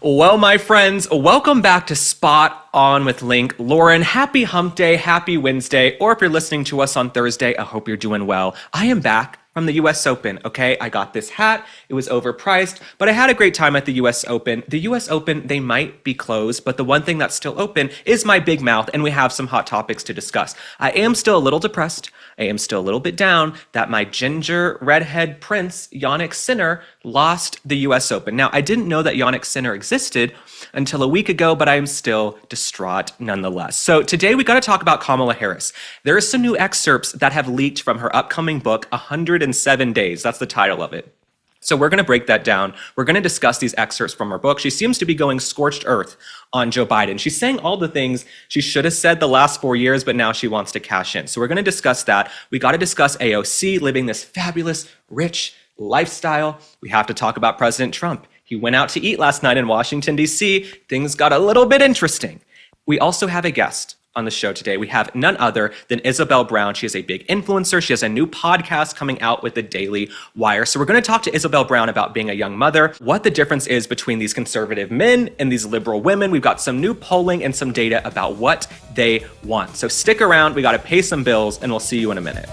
Well, my friends, welcome back to Spot On with Link. Lauren, happy hump day, happy Wednesday, or if you're listening to us on Thursday, I hope you're doing well. I am back from the US Open, okay? I got this hat. It was overpriced, but I had a great time at the US Open. The US Open, they might be closed, but the one thing that's still open is my big mouth, and we have some hot topics to discuss. I am still a little depressed. I am still a little bit down that my ginger redhead prince, Jannik Sinner, lost the US Open. Now, I didn't know that Jannik Sinner existed until a week ago, but I am still distraught nonetheless. So today we got to talk about Kamala Harris. There are some new excerpts that have leaked from her upcoming book, 107 Days. That's the title of it. So we're going to break that down. We're going to discuss these excerpts from her book. She seems to be going scorched earth on Joe Biden. She's saying all the things she should have said the last 4 years, but now she wants to cash in. So we're going to discuss that. We got to discuss AOC living this fabulous, rich lifestyle. We have to talk about President Trump. He went out to eat last night in Washington, D.C. Things got a little bit interesting. We also have a guest on the show today. We have none other than Isabel Brown. She is a big influencer. She has a new podcast coming out with the Daily Wire. So we're going to talk to Isabel Brown about being a young mother, what the difference is between these conservative men and these liberal women. We've got some new polling and some data about what they want. So stick around. We got to pay some bills, and we'll see you in a minute.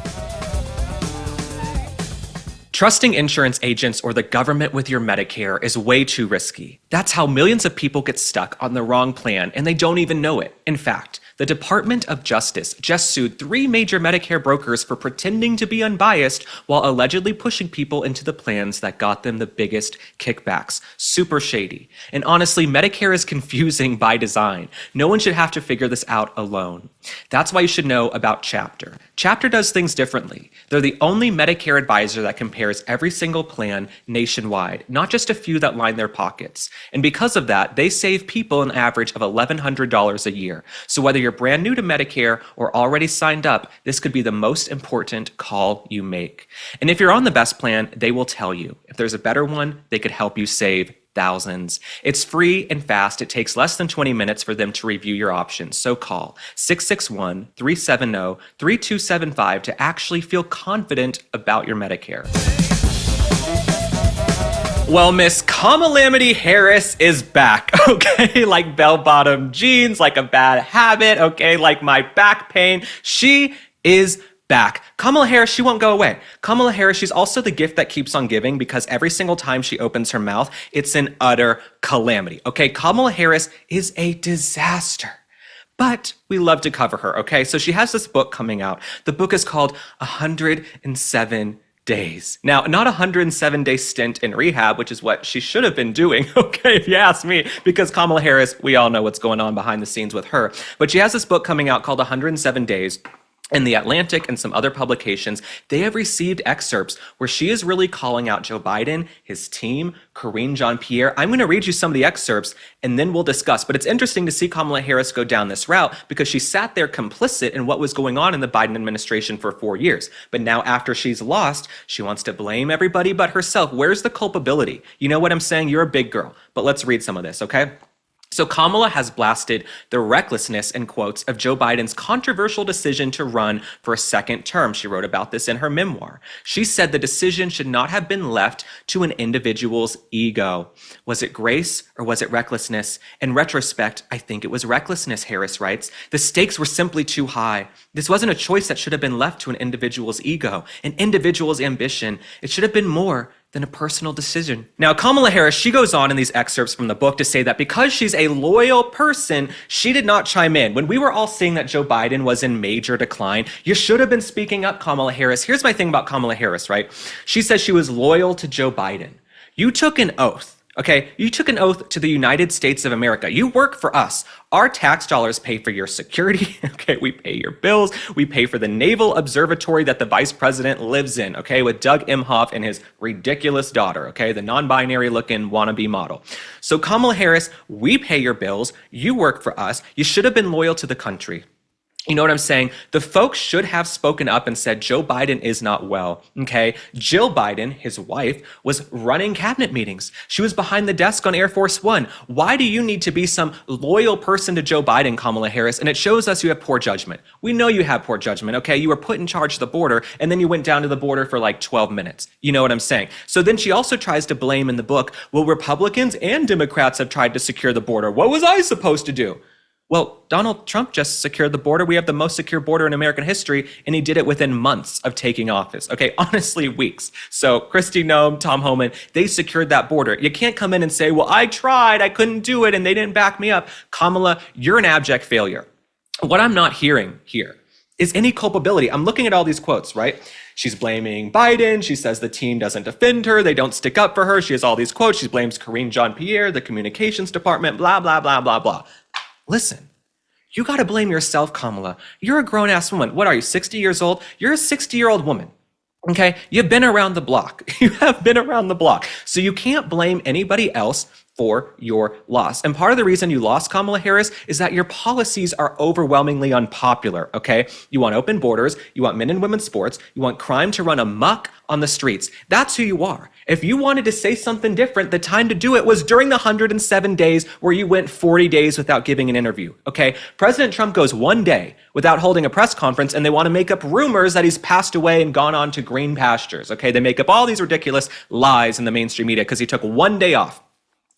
Trusting insurance agents or the government with your Medicare is way too risky. That's how millions of people get stuck on the wrong plan, and they don't even know it. In fact, the Department of Justice just sued 3 major Medicare brokers for pretending to be unbiased while allegedly pushing people into the plans that got them the biggest kickbacks. Super shady. And honestly, Medicare is confusing by design. No one should have to figure this out alone. That's why you should know about Chapter. Chapter does things differently. They're the only Medicare advisor that compares every single plan nationwide, not just a few that line their pockets. And because of that, they save people an average of $1,100 a year. So whether you're brand new to Medicare or already signed up, this could be the most important call you make. And if you're on the best plan, they will tell you. If there's a better one, they could help you save thousands. It's free and fast. It takes less than 20 minutes for them to review your options. So call 661-370-3275 to actually feel confident about your Medicare. Well, Miss Kamala Harris is back, okay? Like bell-bottom jeans, like a bad habit, okay? Like my back pain. She is back. Kamala Harris, she won't go away. Kamala Harris, she's also the gift that keeps on giving because every single time she opens her mouth, it's an utter calamity, okay? Kamala Harris is a disaster. But we love to cover her, okay? So she has this book coming out. The book is called 107 Days. Now, not a 107-day stint in rehab, which is what she should have been doing, okay, if you ask me, because Kamala Harris, we all know what's going on behind the scenes with her. But she has this book coming out called 107 Days. In The Atlantic and some other publications, they have received excerpts where she is really calling out Joe Biden, his team, Karine Jean-Pierre. I'm going to read you some of the excerpts and then we'll discuss. But it's interesting to see Kamala Harris go down this route because she sat there complicit in what was going on in the Biden administration for 4 years. But now after she's lost, she wants to blame everybody but herself. Where's the culpability? You know what I'm saying? You're a big girl. But let's read some of this, okay? So Kamala has blasted the recklessness, in quotes, of Joe Biden's controversial decision to run for a second term. She wrote about this in her memoir. She said the decision should not have been left to an individual's ego. Was it grace or was it recklessness? In retrospect, I think it was recklessness, Harris writes. The stakes were simply too high. This wasn't a choice that should have been left to an individual's ego, an individual's ambition. It should have been more than a personal decision. Now, Kamala Harris, she goes on in these excerpts from the book to say that because she's a loyal person, she did not chime in. When we were all seeing that Joe Biden was in major decline, you should have been speaking up, Kamala Harris. Here's my thing about Kamala Harris, right? She says she was loyal to Joe Biden. You took an oath. Okay, you took an oath to the United States of America. You work for us. Our tax dollars pay for your security. Okay, we pay your bills. We pay for the naval observatory that the vice president lives in, okay, with Doug Emhoff and his ridiculous daughter, okay, the non-binary looking wannabe model. So Kamala Harris, we pay your bills. You work for us. You should have been loyal to the country. You know what I'm saying? The folks should have spoken up and said, Joe Biden is not well, okay? Jill Biden, his wife, was running cabinet meetings. She was behind the desk on Air Force One. Why do you need to be some loyal person to Joe Biden, Kamala Harris? And it shows us you have poor judgment. We know you have poor judgment, okay? You were put in charge of the border, and then you went down to the border for like 12 minutes. You know what I'm saying? So then she also tries to blame in the book, well, Republicans and Democrats have tried to secure the border. What was I supposed to do? Well, Donald Trump just secured the border. We have the most secure border in American history, and he did it within months of taking office. Okay, honestly, weeks. So Kristi Noem, Tom Homan, they secured that border. You can't come in and say, well, I tried, I couldn't do it, and they didn't back me up. Kamala, you're an abject failure. What I'm not hearing here is any culpability. I'm looking at all these quotes, right? She's blaming Biden. She says the team doesn't defend her. They don't stick up for her. She has all these quotes. She blames Karine Jean-Pierre, the communications department, blah, blah, blah, blah, blah. Listen, you got to blame yourself, Kamala. You're a grown-ass woman. What are you, 60 years old? You're a 60-year-old woman, okay? You've been around the block. You have been around the block. So you can't blame anybody else for your loss. And part of the reason you lost, Kamala Harris, is that your policies are overwhelmingly unpopular, okay? You want open borders, you want men and women's sports, you want crime to run amok on the streets. That's who you are. If you wanted to say something different, the time to do it was during the 107 days where you went 40 days without giving an interview, okay? President Trump goes one day without holding a press conference, and they want to make up rumors that he's passed away and gone on to green pastures, okay? They make up all these ridiculous lies in the mainstream media because he took one day off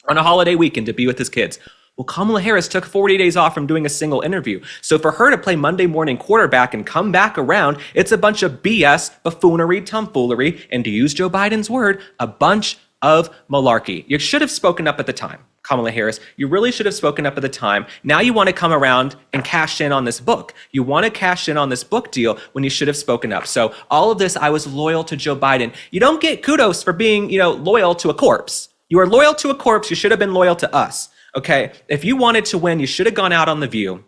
on a holiday weekend to be with his kids. Well, Kamala Harris took 40 days off from doing a single interview. So for her to play Monday morning quarterback and come back around, it's a bunch of BS, buffoonery, tomfoolery, and to use Joe Biden's word, a bunch of malarkey. You should have spoken up at the time, Kamala Harris. You really should have spoken up at the time. Now you want to come around and cash in on this book. You want to cash in on this book deal when you should have spoken up. So all of this, I was loyal to Joe Biden. You don't get kudos for being, loyal to a corpse. You are loyal to a corpse. You should have been loyal to us. Okay, if you wanted to win, you should have gone out on The View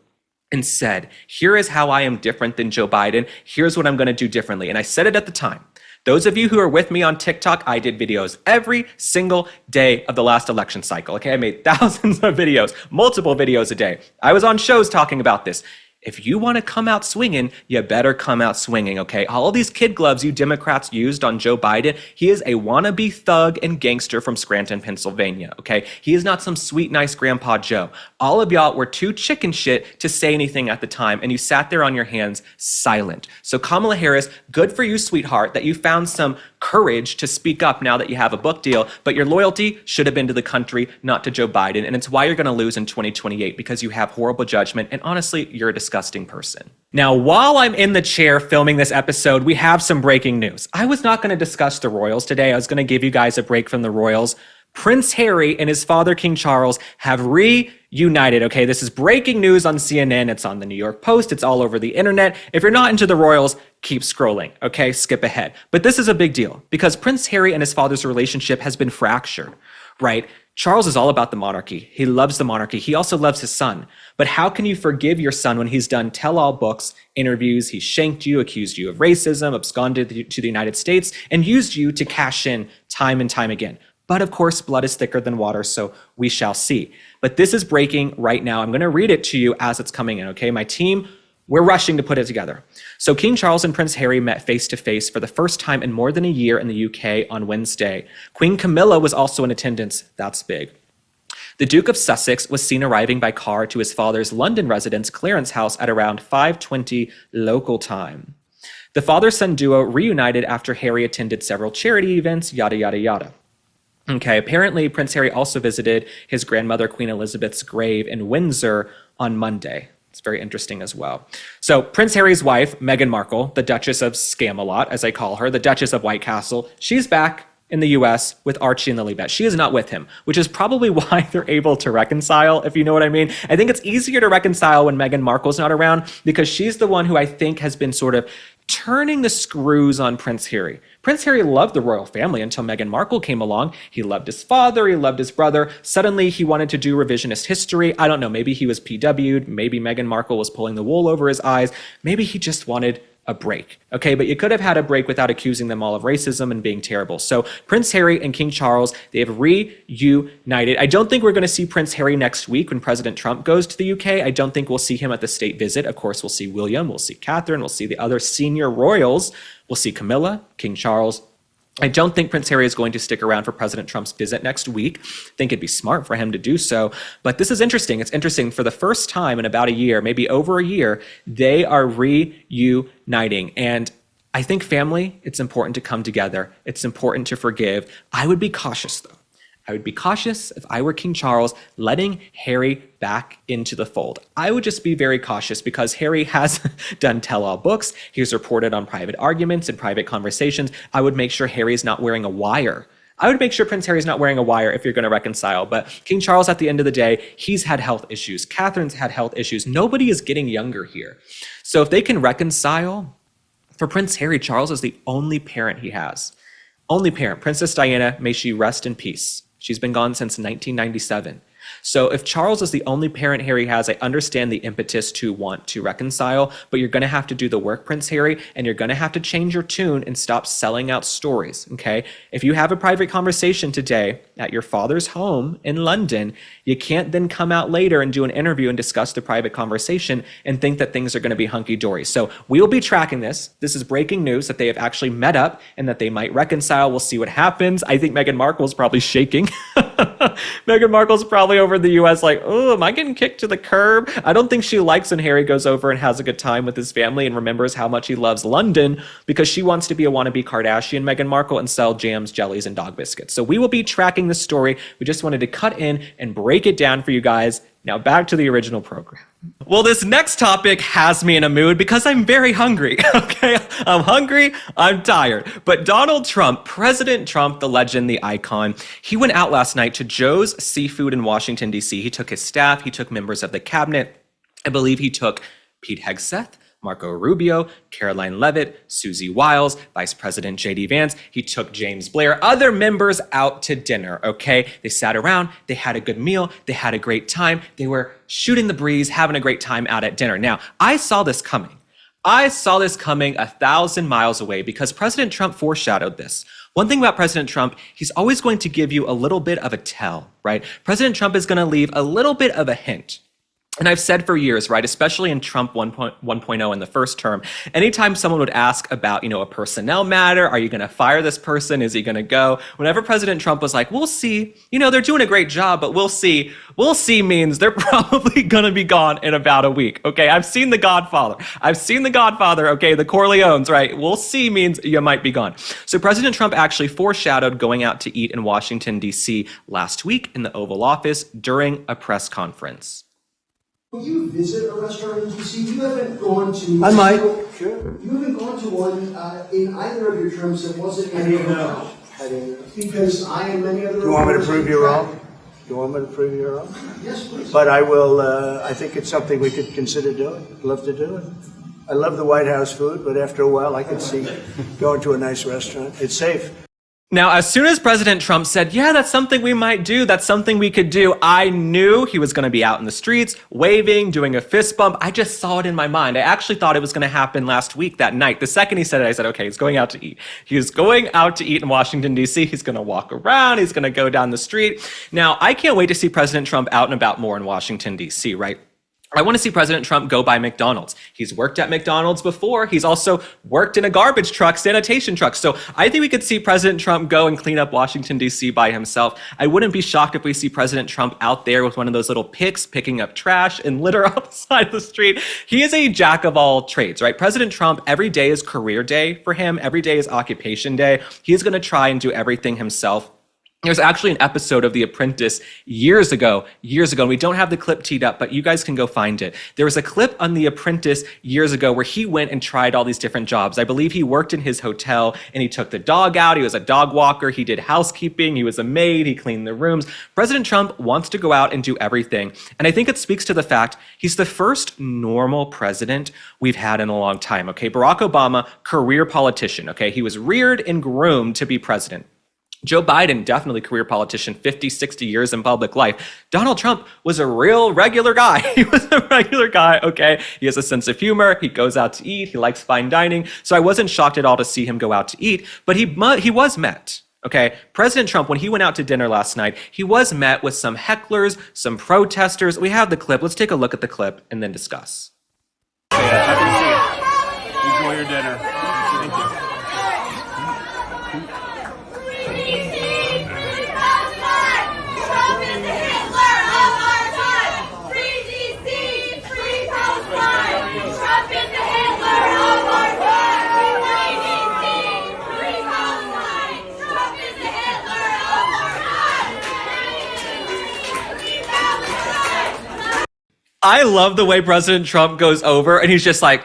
and said, here is how I am different than Joe Biden. Here's what I'm going to do differently. And I said it at the time. Those of you who are with me on TikTok, I did videos every single day of the last election cycle. Okay, I made thousands of videos, multiple videos a day. I was on shows talking about this. If you want to come out swinging, you better come out swinging, okay? All of these kid gloves you Democrats used on Joe Biden, he is a wannabe thug and gangster from Scranton, Pennsylvania, okay? He is not some sweet, nice Grandpa Joe. All of y'all were too chicken shit to say anything at the time, and you sat there on your hands silent. So Kamala Harris, good for you, sweetheart, that you found some courage to speak up now that you have a book deal, but your loyalty should have been to the country, not to Joe Biden, and it's why you're going to lose in 2028, because you have horrible judgment, and honestly, you're a disgusting person. Now, while I'm in the chair filming this episode, we have some breaking news. I was not going to discuss the royals today. I was going to give you guys a break from the royals. Prince Harry and his father, King Charles, have reunited. Okay, this is breaking news on CNN. It's on the New York Post. It's all over the internet. If you're not into the royals, keep scrolling. Okay, skip ahead. But this is a big deal because Prince Harry and his father's relationship has been fractured, right? Charles is all about the monarchy. He loves the monarchy. He also loves his son. But how can you forgive your son when he's done tell-all books, interviews, he shanked you, accused you of racism, absconded to the United States, and used you to cash in time and time again? But of course, blood is thicker than water, so we shall see. But this is breaking right now. I'm going to read it to you as it's coming in, okay? My team, we're rushing to put it together. So King Charles and Prince Harry met face-to-face for the first time in more than a year in the UK on Wednesday. Queen Camilla was also in attendance. That's big. The Duke of Sussex was seen arriving by car to his father's London residence, Clarence House, at around 5:20 local time. The father-son duo reunited after Harry attended several charity events, yada, yada, yada. Okay, apparently Prince Harry also visited his grandmother, Queen Elizabeth's grave in Windsor on Monday. It's very interesting as well. So Prince Harry's wife, Meghan Markle, the Duchess of Scam-a-Lot, as I call her, the Duchess of White Castle, she's back in the US with Archie and Lilibet. She is not with him, which is probably why they're able to reconcile, if you know what I mean. I think it's easier to reconcile when Meghan Markle's not around because she's the one who I think has been sort of turning the screws on Prince Harry. Prince Harry loved the royal family until Meghan Markle came along. He loved his father, he loved his brother. Suddenly he wanted to do revisionist history. I don't know, maybe he was PW'd, maybe Meghan Markle was pulling the wool over his eyes. Maybe he just wanted a break, okay? But you could have had a break without accusing them all of racism and being terrible. So Prince Harry and King Charles, they have reunited. I don't think we're going to see Prince Harry next week when President Trump goes to the UK. I don't think we'll see him at the state visit. Of course, we'll see William, we'll see Catherine, we'll see the other senior royals. We'll see Camilla, King Charles. I don't think Prince Harry is going to stick around for President Trump's visit next week. I think it'd be smart for him to do so. But this is interesting. It's interesting. For the first time in about a year, maybe over a year, they are reuniting. And I think family, it's important to come together. It's important to forgive. I would be cautious, though. I would be cautious if I were King Charles letting Harry back into the fold. I would just be very cautious because Harry has done tell-all books. He's reported on private arguments and private conversations. I would make sure Harry's not wearing a wire. I would make sure Prince Harry's not wearing a wire if you're going to reconcile. But King Charles, at the end of the day, he's had health issues. Catherine's had health issues. Nobody is getting younger here. So if they can reconcile, for Prince Harry, Charles is the only parent he has. Only parent. Princess Diana, may she rest in peace. She's been gone since 1997. So if Charles is the only parent Harry has, I understand the impetus to want to reconcile, but you're going to have to do the work, Prince Harry, and you're going to have to change your tune and stop selling out stories, okay? If you have a private conversation today at your father's home in London, you can't then come out later and do an interview and discuss the private conversation and think that things are going to be hunky-dory. So we will be tracking this. This is breaking news that they have actually met up and that they might reconcile. We'll see what happens. I think Meghan Markle is probably shaking. Meghan Markle's probably over in the US like, oh, am I getting kicked to the curb? I don't think she likes when Harry goes over and has a good time with his family and remembers how much he loves London, because she wants to be a wannabe Kardashian, Meghan Markle, and sell jams, jellies, and dog biscuits. So we will be tracking the story. We just wanted to cut in and break it down for you guys. Now back to the original program. Well, this next topic has me in a mood because I'm very hungry, okay? I'm hungry, I'm tired. But Donald Trump, President Trump, the legend, the icon, he went out last night to Joe's Seafood in Washington, D.C. He took his staff, he took members of the cabinet. I believe he took Pete Hegseth, Marco Rubio, Caroline Leavitt, Susie Wiles, Vice President J.D. Vance. He took James Blair, other members out to dinner, okay? They sat around, they had a good meal, they had a great time. They were shooting the breeze, having a great time out at dinner. Now, I saw this coming. I saw this coming 1,000 miles away because President Trump foreshadowed this. One thing about President Trump, he's always going to give you a little bit of a tell, right? President Trump is going to leave a little bit of a hint. And I've said for years, right, especially in Trump 1.0 in the first term, anytime someone would ask about, a personnel matter, are you going to fire this person? Is he going to go? Whenever President Trump was like, we'll see, they're doing a great job, but we'll see means they're probably going to be gone in about a week. Okay, I've seen The Godfather. Okay, the Corleones, right? We'll see means you might be gone. So President Trump actually foreshadowed going out to eat in Washington, D.C. last week in the Oval Office during a press conference. When you visit a restaurant in D.C., you haven't gone to... I might. Sure. You haven't gone to one in either of your terms that wasn't in your hotel. Because I and many other... You want me to prove you wrong? Yes, please. But I will, I think it's something we could consider doing. I'd love to do it. I love the White House food, but after a while I could see going to a nice restaurant. It's safe. Now, as soon as President Trump said, yeah, that's something we might do, that's something we could do, I knew he was going to be out in the streets, waving, doing a fist bump. I just saw it in my mind. I actually thought it was going to happen last week, that night. The second he said it, I said, okay, he's going out to eat. He's going out to eat in Washington, D.C. He's going to walk around. He's going to go down the street. Now, I can't wait to see President Trump out and about more in Washington, D.C., right? I want to see President Trump go by McDonald's. He's worked at McDonald's before. He's also worked in a garbage truck, sanitation truck. So I think we could see President Trump go and clean up Washington, D.C. by himself. I wouldn't be shocked if we see President Trump out there with one of those little picks, picking up trash and litter off the side of the street. He is a jack of all trades, right? President Trump, every day is career day for him. Every day is occupation day. He's going to try and do everything himself. There's actually an episode of The Apprentice years ago, and we don't have the clip teed up, but you guys can go find it. There was a clip on The Apprentice years ago where he went and tried all these different jobs. I believe he worked in his hotel and he took the dog out. He was a dog walker. He did housekeeping. He was a maid. He cleaned the rooms. President Trump wants to go out and do everything. And I think it speaks to the fact he's the first normal president we've had in a long time, okay? Barack Obama, career politician, okay? He was reared and groomed to be president. Joe Biden, definitely career politician, 50, 60 years in public life. Donald Trump was a real regular guy. He was a regular guy, okay? He has a sense of humor. He goes out to eat. He likes fine dining. So I wasn't shocked at all to see him go out to eat, but he was met. Okay, President Trump, when he went out to dinner last night, he was met with some hecklers, some protesters. We have the clip. Let's take a look at the clip and then discuss. Happy to see you. Enjoy your dinner. Thank you. I love the way President Trump goes over and he's just like,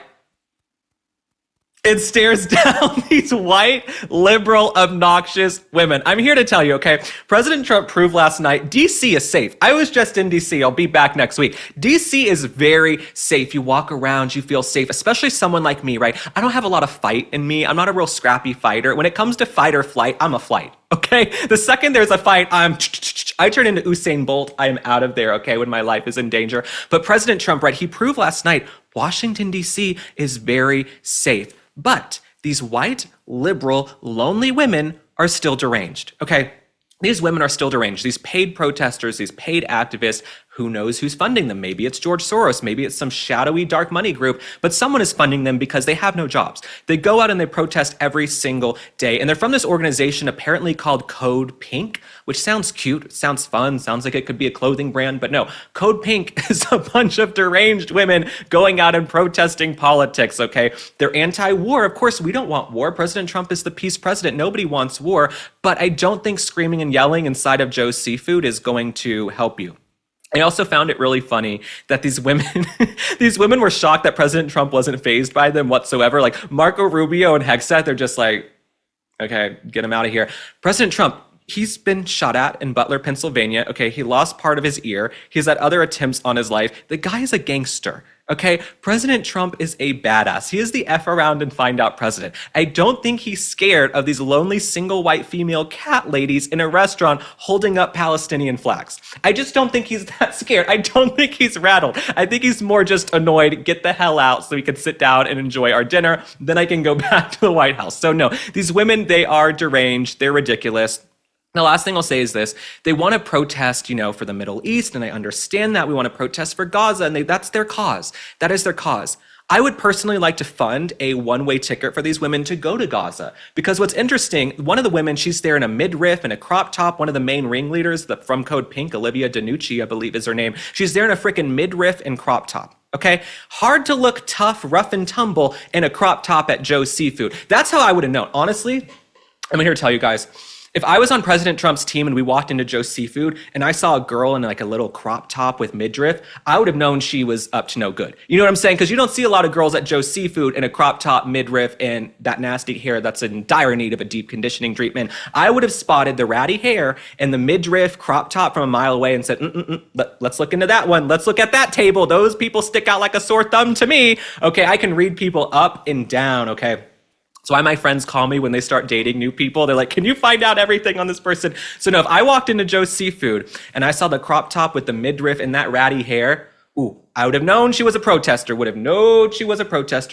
it stares down these white, liberal, obnoxious women. I'm here to tell you, okay? President Trump proved last night, DC is safe. I was just in DC. I'll be back next week. DC is very safe. You walk around, you feel safe, especially someone like me, right? I don't have a lot of fight in me. I'm not a real scrappy fighter. When it comes to fight or flight, I'm a flight, okay? The second there's a fight, I turn into Usain Bolt. I am out of there, okay, when my life is in danger. But President Trump, right, he proved last night, Washington, DC is very safe. But these white, liberal, lonely women are still deranged, okay? These women are still deranged. These paid protesters, these paid activists, who knows who's funding them? Maybe it's George Soros, maybe it's some shadowy dark money group, but someone is funding them because they have no jobs. They go out and they protest every single day. And they're from this organization apparently called Code Pink, which sounds cute, sounds fun, sounds like it could be a clothing brand, but no. Code Pink is a bunch of deranged women going out and protesting politics, okay? They're anti-war. Of course, we don't want war. President Trump is the peace president. Nobody wants war, but I don't think screaming and yelling inside of Joe's Seafood is going to help you. I also found it really funny that these women, these women were shocked that President Trump wasn't fazed by them whatsoever. Like Marco Rubio and Hegseth, they're just like, okay, get him out of here. President Trump, he's been shot at in Butler, Pennsylvania. Okay, he lost part of his ear. He's had other attempts on his life. The guy is a gangster. Okay, President Trump is a badass. He is the F around and find out president. I don't think he's scared of these lonely single white female cat ladies in a restaurant holding up Palestinian flags. I just don't think he's that scared. I don't think he's rattled. I think he's more just annoyed. Get the hell out so we can sit down and enjoy our dinner. Then I can go back to the White House. So no, these women, they are deranged. They're ridiculous. The last thing I'll say is this. They want to protest, for the Middle East, and I understand that. We want to protest for Gaza, and that's their cause. That is their cause. I would personally like to fund a one-way ticket for these women to go to Gaza. Because what's interesting, one of the women, she's there in a midriff and a crop top. One of the main ringleaders from Code Pink, Olivia DeNucci, I believe is her name. She's there in a freaking midriff and crop top. Okay, hard to look tough, rough and tumble in a crop top at Joe's Seafood. That's how I would have known. Honestly, I'm here to tell you guys, if I was on President Trump's team and we walked into Joe's Seafood and I saw a girl in like a little crop top with midriff, I would have known she was up to no good. You know what I'm saying? Because you don't see a lot of girls at Joe's Seafood in a crop top, midriff, and that nasty hair that's in dire need of a deep conditioning treatment. I would have spotted the ratty hair and the midriff crop top from a mile away and said, let's look into that one. Let's look at that table. Those people stick out like a sore thumb to me. Okay, I can read people up and down, okay? That's why my friends call me when they start dating new people. They're like, can you find out everything on this person? So no, if I walked into Joe's Seafood and I saw the crop top with the midriff and that ratty hair, ooh, I would have known she was a protester,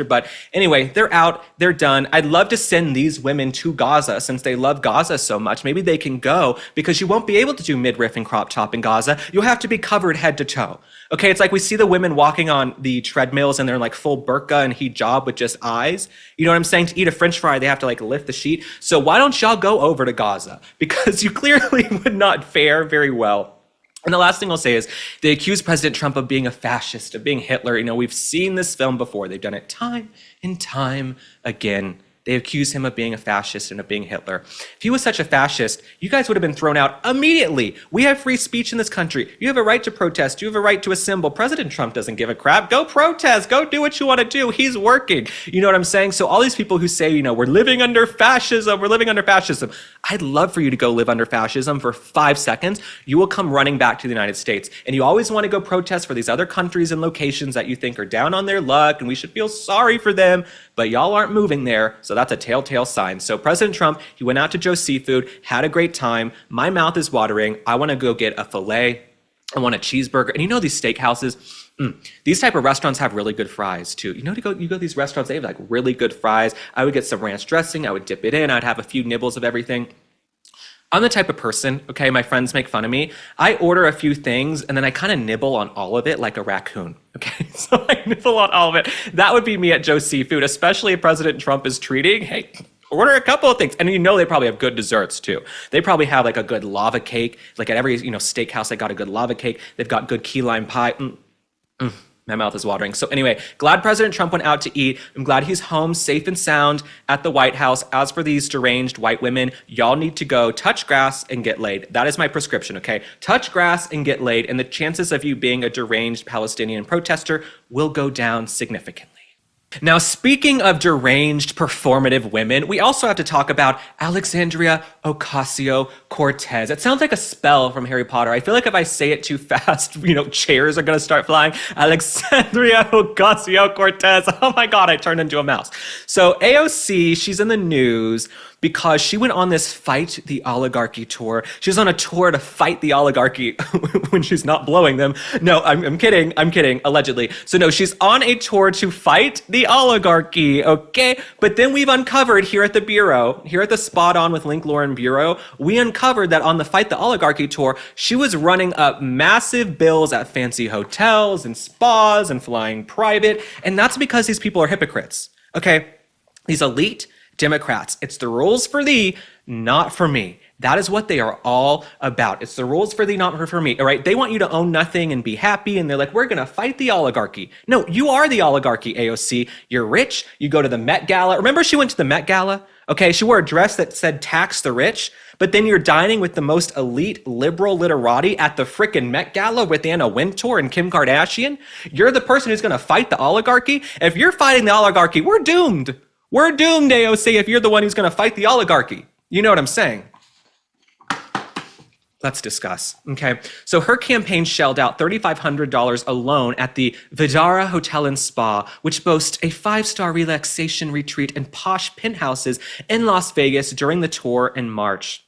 But anyway, they're out, they're done. I'd love to send these women to Gaza since they love Gaza so much. Maybe they can go because you won't be able to do midriff and crop top in Gaza. You'll have to be covered head to toe. Okay, it's like we see the women walking on the treadmills and they're like full burqa and hijab with just eyes. You know what I'm saying? To eat a French fry, they have to like lift the sheet. So why don't y'all go over to Gaza? Because you clearly would not fare very well. And the last thing I'll say is they accuse President Trump of being a fascist, of being Hitler. We've seen this film before. They've done it time and time again. They accuse him of being a fascist and of being Hitler. If he was such a fascist, you guys would have been thrown out immediately. We have free speech in this country. You have a right to protest. You have a right to assemble. President Trump doesn't give a crap. Go protest. Go do what you want to do. He's working. You know what I'm saying? So all these people who say, we're living under fascism. I'd love for you to go live under fascism for 5 seconds. You will come running back to the United States. And you always want to go protest for these other countries and locations that you think are down on their luck and we should feel sorry for them. But y'all aren't moving there. So So that's a telltale sign. So President Trump, he went out to Joe's Seafood, had a great time. My mouth is watering. I want to go get a filet. I want a cheeseburger. And you know these steakhouses, these type of restaurants have really good fries too. You know, you go to these restaurants, they have like really good fries. I would get some ranch dressing. I would dip it in. I'd have a few nibbles of everything. I'm the type of person, okay, my friends make fun of me. I order a few things and then I kind of nibble on all of it like a raccoon, okay? So I nibble on all of it. That would be me at Joe's Seafood, especially if President Trump is treating. Hey, order a couple of things. And you know they probably have good desserts too. They probably have like a good lava cake. Like at every, steakhouse, they got a good lava cake. They've got good key lime pie. My mouth is watering. So anyway, glad President Trump went out to eat. I'm glad he's home safe and sound at the White House. As for these deranged white women, y'all need to go touch grass and get laid. That is my prescription, okay? Touch grass and get laid, and the chances of you being a deranged Palestinian protester will go down significantly. Now, speaking of deranged performative women, we also have to talk about Alexandria Ocasio-Cortez. It sounds like a spell from Harry Potter. I feel like if I say it too fast, chairs are going to start flying. Alexandria Ocasio-Cortez. Oh my God, I turned into a mouse. So AOC, she's in the news because she went on this Fight the Oligarchy tour. She was on a tour to fight the oligarchy when she's not blowing them. No, I'm kidding, allegedly. So no, she's on a tour to fight the oligarchy, okay? But then we've uncovered here at the Bureau, here at the Spot On with Link Lauren Bureau, we uncovered that on the Fight the Oligarchy tour, she was running up massive bills at fancy hotels and spas and flying private. And that's because these people are hypocrites, okay? These elite Democrats. It's the rules for thee, not for me. That is what they are all about. It's the rules for thee, not for me. All right. They want you to own nothing and be happy. And they're like, we're going to fight the oligarchy. No, you are the oligarchy, AOC. You're rich. You go to the Met Gala. Remember she went to the Met Gala? Okay. She wore a dress that said tax the rich. But then you're dining with the most elite liberal literati at the frickin' Met Gala with Anna Wintour and Kim Kardashian. You're the person who's going to fight the oligarchy. If you're fighting the oligarchy, we're doomed. We're doomed, AOC, if you're the one who's going to fight the oligarchy. You know what I'm saying? Let's discuss, okay? So her campaign shelled out $3,500 alone at the Vidara Hotel and Spa, which boasts a 5-star relaxation retreat and posh penthouses in Las Vegas during the tour in March.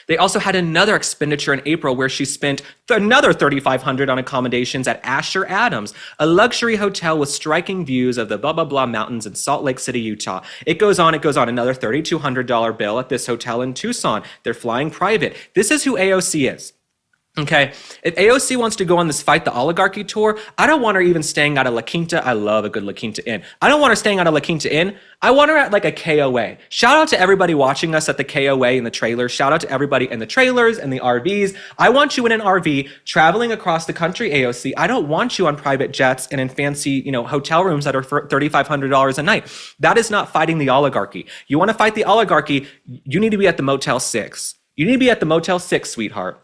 They also had another expenditure in April where she spent another $3,500 on accommodations at Asher Adams, a luxury hotel with striking views of the blah, blah, blah mountains in Salt Lake City, Utah. It goes on. Another $3,200 bill at this hotel in Tucson. They're flying private. This is who AOC is. Okay, if AOC wants to go on this Fight the Oligarchy tour, I don't want her even staying at a La Quinta. I love a good La Quinta Inn. I don't want her staying at a La Quinta Inn. I want her at like a KOA. Shout out to everybody watching us at the KOA in the trailers. Shout out to everybody in the trailers and the RVs. I want you in an RV traveling across the country, AOC. I don't want you on private jets and in fancy, hotel rooms that are for $3,500 a night. That is not fighting the oligarchy. You want to fight the oligarchy, you need to be at the Motel 6. You need to be at the Motel 6, sweetheart.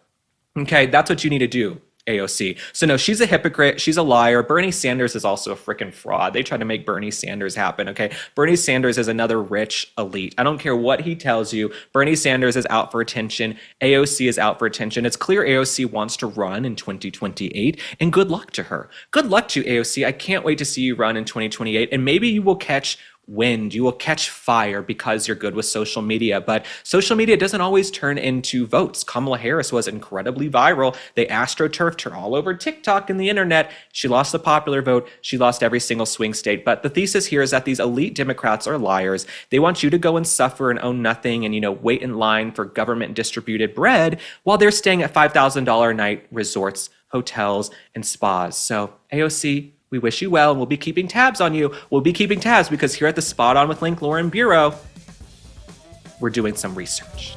Okay, that's what you need to do, AOC. So no, she's a hypocrite. She's a liar. Bernie Sanders is also a freaking fraud. They try to make Bernie Sanders happen, okay? Bernie Sanders is another rich elite. I don't care what he tells you. Bernie Sanders is out for attention. AOC is out for attention. It's clear AOC wants to run in 2028, and good luck to her. Good luck to you, AOC. I can't wait to see you run in 2028, and maybe you will catch wind, you will catch fire because you're good with social media, but social media doesn't always turn into votes. Kamala Harris was incredibly viral. They astroturfed her all over TikTok and the internet. She lost the popular vote. She lost every single swing state. But the thesis here is that these elite Democrats are liars. They want you to go and suffer and own nothing and, wait in line for government distributed bread while they're staying at $5,000 a night resorts, hotels, and spas. So AOC, we wish you well, and we'll be keeping tabs on you. We'll be keeping tabs because here at the Spot On with Link Lauren Bureau, we're doing some research.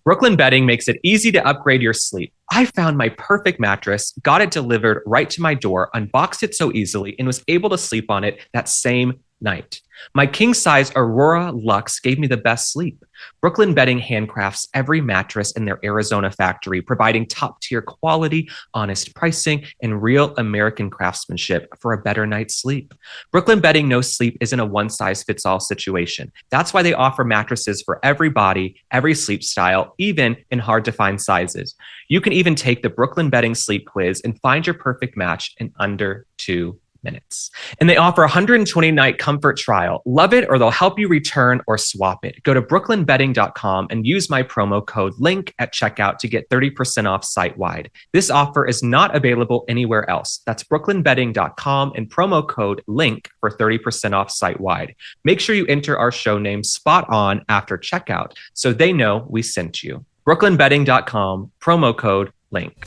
Brooklyn Bedding makes it easy to upgrade your sleep. I found my perfect mattress, got it delivered right to my door, unboxed it so easily, and was able to sleep on it that same night. My king-size Aurora Luxe gave me the best sleep. Brooklyn Bedding handcrafts every mattress in their Arizona factory, providing top-tier quality, honest pricing, and real American craftsmanship for a better night's sleep. Brooklyn Bedding knows sleep isn't a one-size-fits-all situation. That's why they offer mattresses for every body, every sleep style, even in hard-to-find sizes. You can even take the Brooklyn Bedding sleep quiz and find your perfect match in under 2 minutes. And they offer a 120-night comfort trial. Love it, or they'll help you return or swap it. Go to brooklynbedding.com and use my promo code LINK at checkout to get 30% off site-wide. This offer is not available anywhere else. That's brooklynbedding.com and promo code LINK for 30% off site-wide. Make sure you enter our show name spot on after checkout so they know we sent you. brooklynbedding.com, promo code LINK.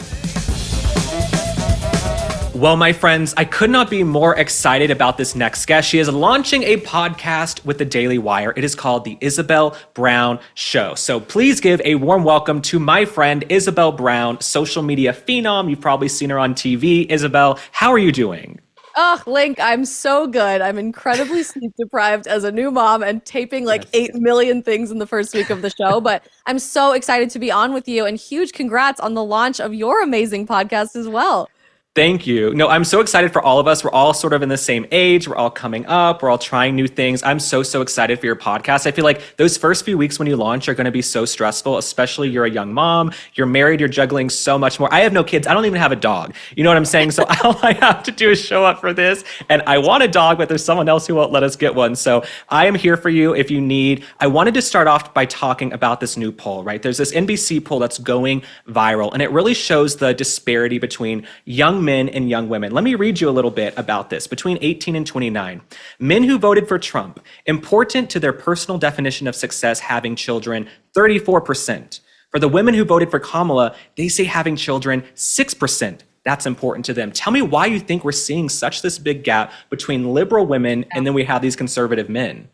Well, my friends, I could not be more excited about this next guest. She is launching a podcast with the Daily Wire. It is called the Isabel Brown Show. So please give a warm welcome to my friend, Isabel Brown, social media phenom. You've probably seen her on TV. Isabel, how are you doing? Oh, Link, I'm so good. I'm incredibly sleep deprived as a new mom and taping like 8 million things in the first week of the show. But I'm so excited to be on with you, and huge congrats on the launch of your amazing podcast as well. Thank you. No, I'm so excited for all of us. We're all sort of in the same age. We're all coming up. We're all trying new things. I'm so excited for your podcast. I feel like those first few weeks when you launch are going to be so stressful, especially you're a young mom, you're married, you're juggling so much more. I have no kids. I don't even have a dog. You know what I'm saying? So all I have to do is show up for this. And I want a dog, but there's someone else who won't let us get one. So I am here for you if you need. I wanted to start off by talking about this new poll, right? There's this NBC poll that's going viral, and it really shows the disparity between young men and young women. Let me read you a little bit about this. Between 18 and 29, men who voted for Trump, important to their personal definition of success, having children, 34%. For the women who voted for Kamala, they say having children, 6%. That's important to them. Tell me why you think we're seeing this big gap between liberal women and then we have these conservative men.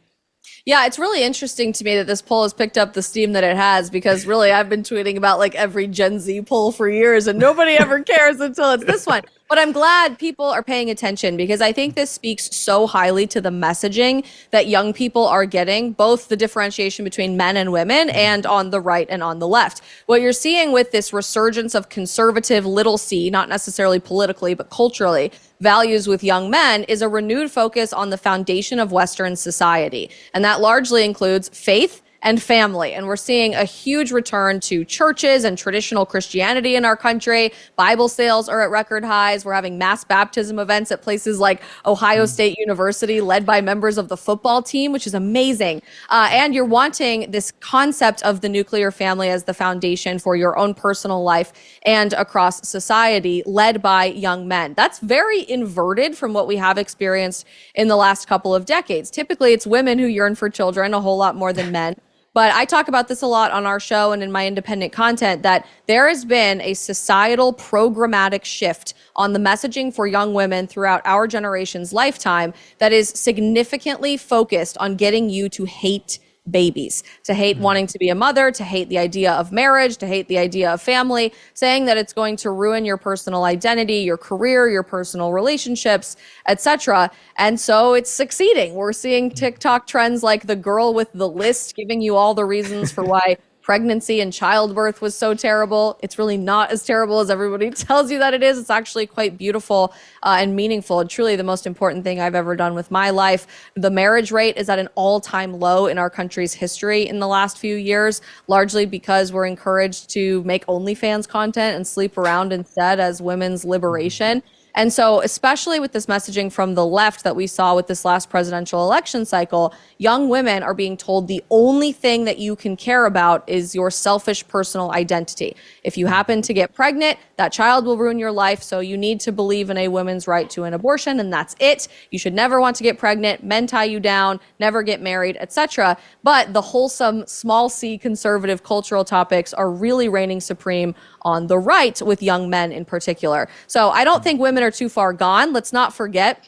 Yeah, it's really interesting to me that this poll has picked up the steam that it has, because really I've been tweeting about like every Gen Z poll for years and nobody ever cares until it's this one. But I'm glad people are paying attention, because I think this speaks so highly to the messaging that young people are getting, both the differentiation between men and women and on the right and on the left. What you're seeing with this resurgence of conservative little c, not necessarily politically, but culturally, values with young men is a renewed focus on the foundation of Western society. And that largely includes faith and family. And we're seeing a huge return to churches and traditional Christianity in our country. Bible sales are at record highs. We're having mass baptism events at places like Ohio State University, led by members of the football team, which is amazing. And you're wanting this concept of the nuclear family as the foundation for your own personal life and across society, led by young men. That's very inverted from what we have experienced in the last couple of decades. Typically, it's women who yearn for children a whole lot more than men. But I talk about this a lot on our show and in my independent content, that there has been a societal programmatic shift on the messaging for young women throughout our generation's lifetime that is significantly focused on getting you to hate babies, to hate wanting to be a mother, to hate the idea of marriage, to hate the idea of family, saying that it's going to ruin your personal identity, your career, your personal relationships, etc. And so it's succeeding. We're seeing TikTok trends like the girl with the list giving you all the reasons for why pregnancy and childbirth was so terrible. It's really not as terrible as everybody tells you that it is. It's actually quite beautiful and meaningful, and truly the most important thing I've ever done with my life. The marriage rate is at an all-time low in our country's history in the last few years, largely because we're encouraged to make OnlyFans content and sleep around instead as women's liberation. And so, especially with this messaging from the left that we saw with this last presidential election cycle, young women are being told the only thing that you can care about is your selfish personal identity. If you happen to get pregnant, that child will ruin your life. So you need to believe in a woman's right to an abortion, and that's it. You should never want to get pregnant, men tie you down, never get married, etc. But the wholesome, small c conservative cultural topics are really reigning supreme on the right, with young men in particular. So I don't think women are too far gone. Let's not forget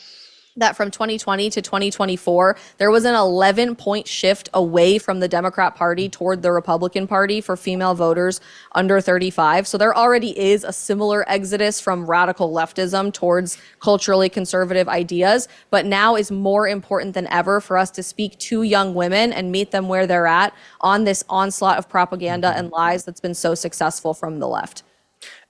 that from 2020 to 2024, there was an 11-point shift away from the Democrat Party toward the Republican Party for female voters under 35. So there already is a similar exodus from radical leftism towards culturally conservative ideas. But now is more important than ever for us to speak to young women and meet them where they're at on this onslaught of propaganda and lies that's been so successful from the left.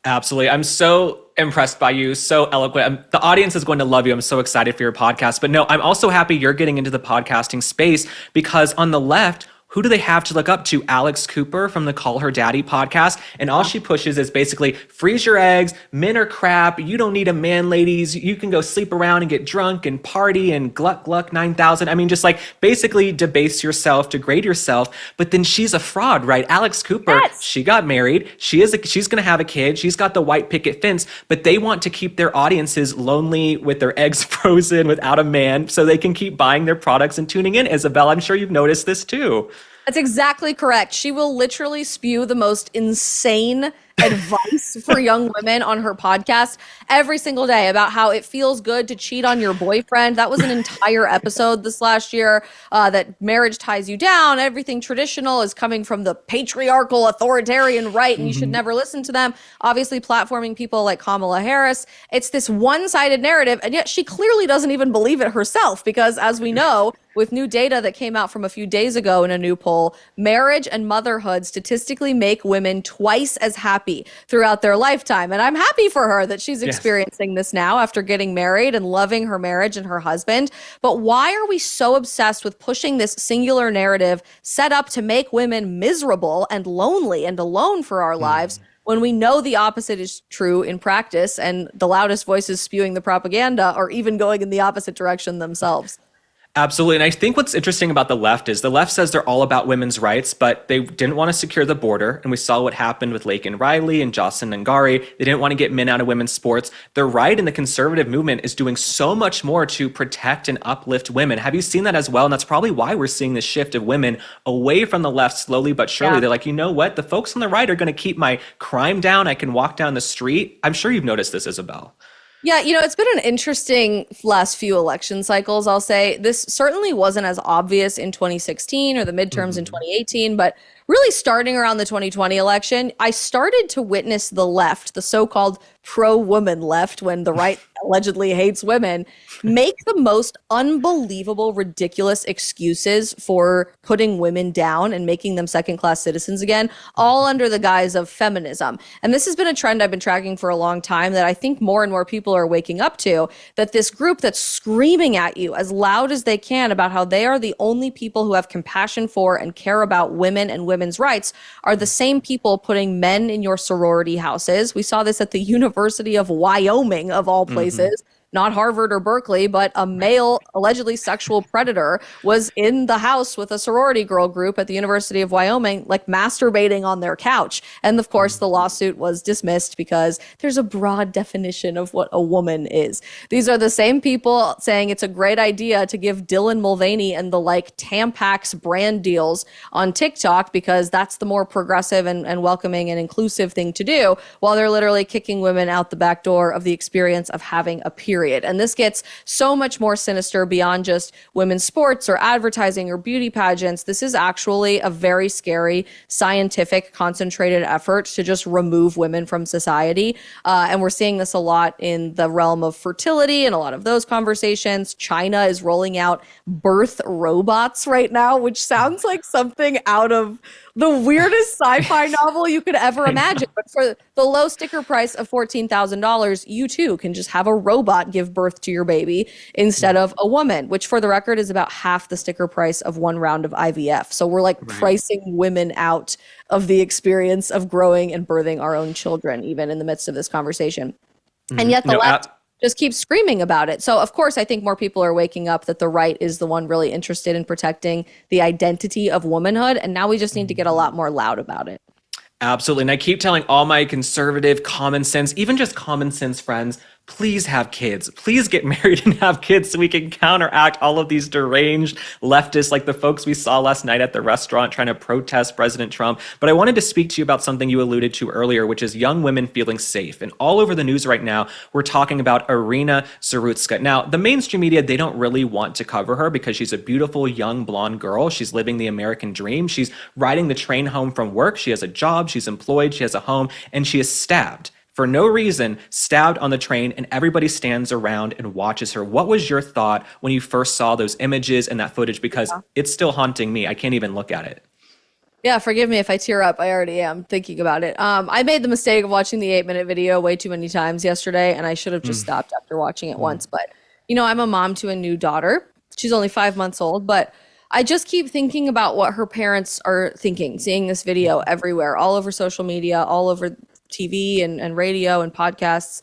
Absolutely. I'm so impressed by you, so eloquent. The audience is going to love you. I'm so excited for your podcast. But no, I'm also happy you're getting into the podcasting space, because on the left, who do they have to look up to? Alex Cooper from the Call Her Daddy podcast. And all she pushes is basically freeze your eggs. Men are crap. You don't need a man, ladies. You can go sleep around and get drunk and party and gluck gluck 9,000. I mean, just like basically debase yourself, degrade yourself. But then she's a fraud, right? Alex Cooper, she got married. She's going to have a kid. She's got the white picket fence, but they want to keep their audiences lonely with their eggs frozen without a man so they can keep buying their products and tuning in. Isabel, I'm sure you've noticed this too. That's exactly correct. She will literally spew the most insane advice for young women on her podcast every single day about how it feels good to cheat on your boyfriend. That was an entire episode this last year, that marriage ties you down. Everything traditional is coming from the patriarchal authoritarian right, and you should never listen to them. Obviously platforming people like Kamala Harris. It's this one-sided narrative, and yet she clearly doesn't even believe it herself, because as we know, with new data that came out from a few days ago in a new poll, marriage and motherhood statistically make women twice as happy throughout their lifetime. And I'm happy for her that she's experiencing this now after getting married and loving her marriage and her husband. But why are we so obsessed with pushing this singular narrative set up to make women miserable and lonely and alone for our lives, when we know the opposite is true in practice and the loudest voices spewing the propaganda are even going in the opposite direction themselves? Absolutely. And I think what's interesting about the left is the left says they're all about women's rights, but they didn't want to secure the border. And we saw what happened with Laken Riley and Jocelyn Ngari. They didn't want to get men out of women's sports. The right and the conservative movement is doing so much more to protect and uplift women. Have you seen that as well? And that's probably why we're seeing this shift of women away from the left slowly but surely. They're like, you know what? The folks on the right are going to keep my crime down. I can walk down the street. I'm sure you've noticed this, Isabel. Yeah, it's been an interesting last few election cycles, I'll say. This certainly wasn't as obvious in 2016 or the midterms in 2018, but really starting around the 2020 election, I started to witness the left, the so-called pro-woman left, when the right allegedly hates women, make the most unbelievable, ridiculous excuses for putting women down and making them second-class citizens again, all under the guise of feminism. And this has been a trend I've been tracking for a long time that I think more and more people are waking up to, that this group that's screaming at you as loud as they can about how they are the only people who have compassion for and care about women and women's rights are the same people putting men in your sorority houses. We saw this at the University of Wyoming, of all places. Not Harvard or Berkeley, but a male allegedly sexual predator was in the house with a sorority girl group at the University of Wyoming, like masturbating on their couch. And of course, the lawsuit was dismissed because there's a broad definition of what a woman is. These are the same people saying it's a great idea to give Dylan Mulvaney and the like Tampax brand deals on TikTok because that's the more progressive and welcoming and inclusive thing to do, while they're literally kicking women out the back door of the experience of having a period. And this gets so much more sinister beyond just women's sports or advertising or beauty pageants. This is actually a very scary, scientific, concentrated effort to just remove women from society. And we're seeing this a lot in the realm of fertility and a lot of those conversations. China is rolling out birth robots right now, which sounds like something out of the weirdest sci-fi novel you could ever imagine. But for the low sticker price of $14,000, you too can just have a robot give birth to your baby instead of a woman, which for the record is about half the sticker price of one round of IVF. So we're like pricing women out of the experience of growing and birthing our own children, even in the midst of this conversation. And yet the left just keeps screaming about it. So of course, I think more people are waking up that the right is the one really interested in protecting the identity of womanhood. And now we just need to get a lot more loud about it. Absolutely. And I keep telling all my conservative, common sense, even just common sense friends, please have kids. Please get married and have kids so we can counteract all of these deranged leftists like the folks we saw last night at the restaurant trying to protest President Trump. But I wanted to speak to you about something you alluded to earlier, which is young women feeling safe. And all over the news right now, we're talking about Iryna Zarutska. Now, the mainstream media, they don't really want to cover her because she's a beautiful young blonde girl. She's living the American dream. She's riding the train home from work. She has a job. She's employed. She has a home. And she is stabbed. For no reason, stabbed on the train, and everybody stands around and watches her. What was your thought when you first saw those images and that footage? Because it's still haunting me. I can't even look at it. Yeah, forgive me if I tear up. I already am thinking about it. I made the mistake of watching the 8-minute video way too many times yesterday, and I should have just stopped after watching it once. But, I'm a mom to a new daughter. She's only 5 months old, but I just keep thinking about what her parents are thinking, seeing this video everywhere, all over social media, all over TV and radio and podcasts,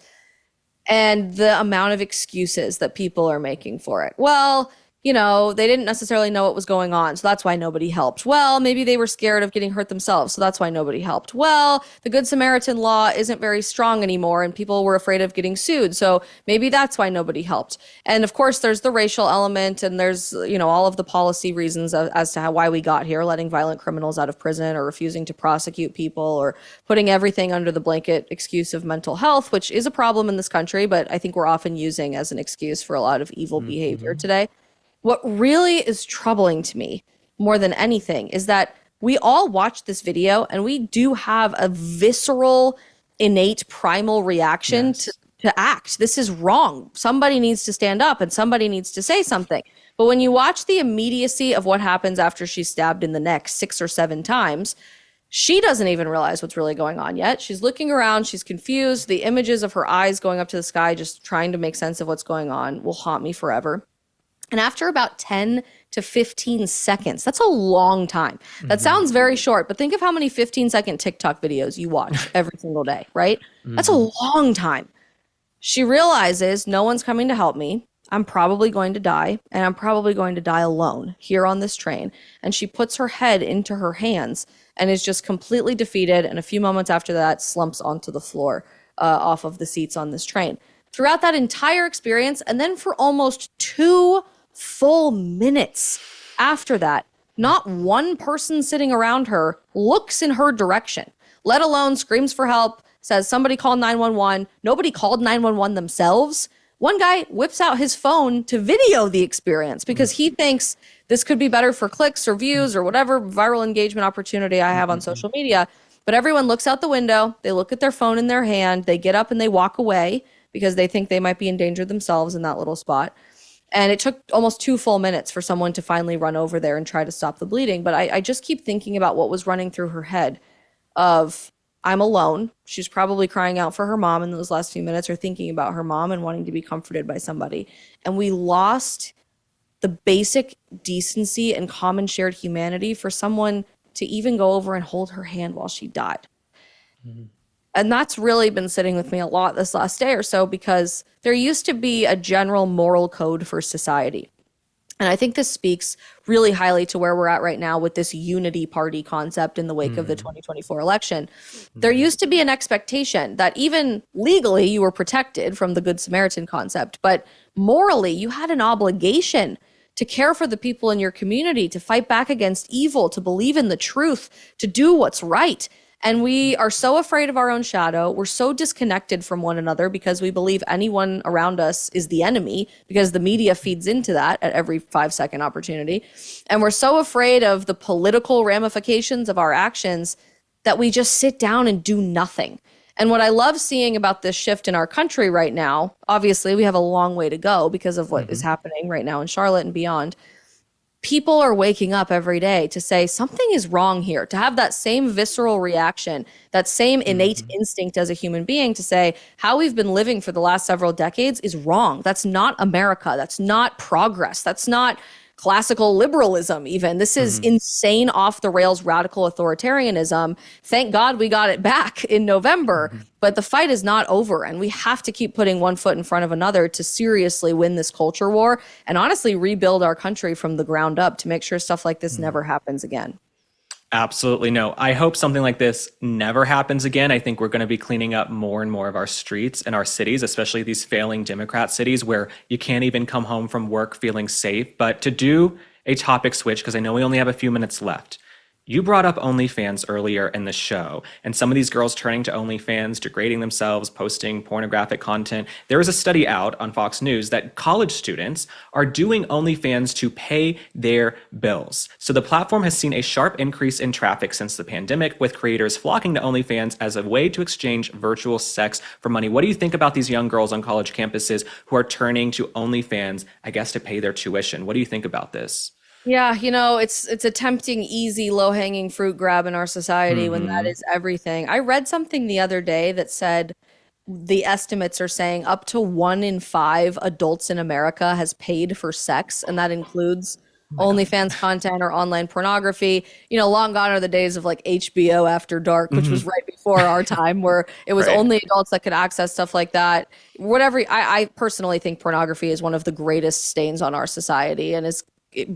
and the amount of excuses that people are making for it. Well, you know, they didn't necessarily know what was going on, so that's why nobody helped. Well, maybe they were scared of getting hurt themselves, so that's why nobody helped. Well, the Good Samaritan law isn't very strong anymore, and people were afraid of getting sued, so maybe that's why nobody helped. And of course, there's the racial element, and there's, you know, all of the policy reasons as to why we got here, letting violent criminals out of prison or refusing to prosecute people or putting everything under the blanket excuse of mental health, which is a problem in this country, but I think we're often using as an excuse for a lot of evil behavior today. What really is troubling to me more than anything is that we all watch this video and we do have a visceral, innate, primal reaction to act. This is wrong. Somebody needs to stand up and somebody needs to say something. But when you watch the immediacy of what happens after she's stabbed in the neck 6 or 7 times, she doesn't even realize what's really going on yet. She's looking around. She's confused. The images of her eyes going up to the sky, just trying to make sense of what's going on, will haunt me forever. And after about 10 to 15 seconds, that's a long time. That sounds very short, but think of how many 15-second TikTok videos you watch every single day, right? That's a long time. She realizes no one's coming to help me. I'm probably going to die, and I'm probably going to die alone here on this train. And she puts her head into her hands and is just completely defeated. And a few moments after that, slumps onto the floor off of the seats on this train. Throughout that entire experience, and then for almost 2 full minutes after that, not one person sitting around her looks in her direction, let alone screams for help, says somebody call 911. Nobody called 911 themselves. One guy whips out his phone to video the experience because he thinks this could be better for clicks or views or whatever viral engagement opportunity I have on social media. But everyone looks out the window, they look at their phone in their hand, they get up and they walk away because they think they might be in danger themselves in that little spot. And it took almost 2 full minutes for someone to finally run over there and try to stop the bleeding. But I just keep thinking about what was running through her head of, I'm alone. She's probably crying out for her mom in those last few minutes, or thinking about her mom and wanting to be comforted by somebody. And we lost the basic decency and common shared humanity for someone to even go over and hold her hand while she died. And that's really been sitting with me a lot this last day or so, because there used to be a general moral code for society. And I think this speaks really highly to where we're at right now with this unity party concept in the wake of the 2024 election. There used to be an expectation that even legally you were protected from the Good Samaritan concept, but morally you had an obligation to care for the people in your community, to fight back against evil, to believe in the truth, to do what's right. And we are so afraid of our own shadow. We're so disconnected from one another because we believe anyone around us is the enemy, because the media feeds into that at every 5-second opportunity. And we're so afraid of the political ramifications of our actions that we just sit down and do nothing. And what I love seeing about this shift in our country right now, obviously we have a long way to go because of what is happening right now in Charlotte and beyond. People are waking up every day to say something is wrong here, to have that same visceral reaction, that same innate instinct as a human being to say how we've been living for the last several decades is wrong. That's not America. That's not progress. That's not classical liberalism even. This is insane, off the rails, radical authoritarianism. Thank God we got it back in November, but the fight is not over, and we have to keep putting one foot in front of another to seriously win this culture war and honestly rebuild our country from the ground up to make sure stuff like this never happens again. Absolutely no. I hope something like this never happens again. I think we're going to be cleaning up more and more of our streets and our cities, especially these failing Democrat cities where you can't even come home from work feeling safe. But to do a topic switch, because I know we only have a few minutes left, you brought up OnlyFans earlier in the show, and some of these girls turning to OnlyFans, degrading themselves, posting pornographic content. There is a study out on Fox News that college students are doing OnlyFans to pay their bills. So the platform has seen a sharp increase in traffic since the pandemic, with creators flocking to OnlyFans as a way to exchange virtual sex for money. What do you think about these young girls on college campuses who are turning to OnlyFans, I guess, to pay their tuition? What do you think about this? Yeah, you know, it's a tempting, easy, low-hanging fruit grab in our society when that is everything. I read something the other day that said the estimates are saying up to 1 in 5 adults in America has paid for sex, and that includes OnlyFans content or online pornography. You know, long gone are the days of like HBO After Dark, which was right before our time, where it was Right. only adults that could access stuff like that. Whatever. I personally think pornography is one of the greatest stains on our society, and is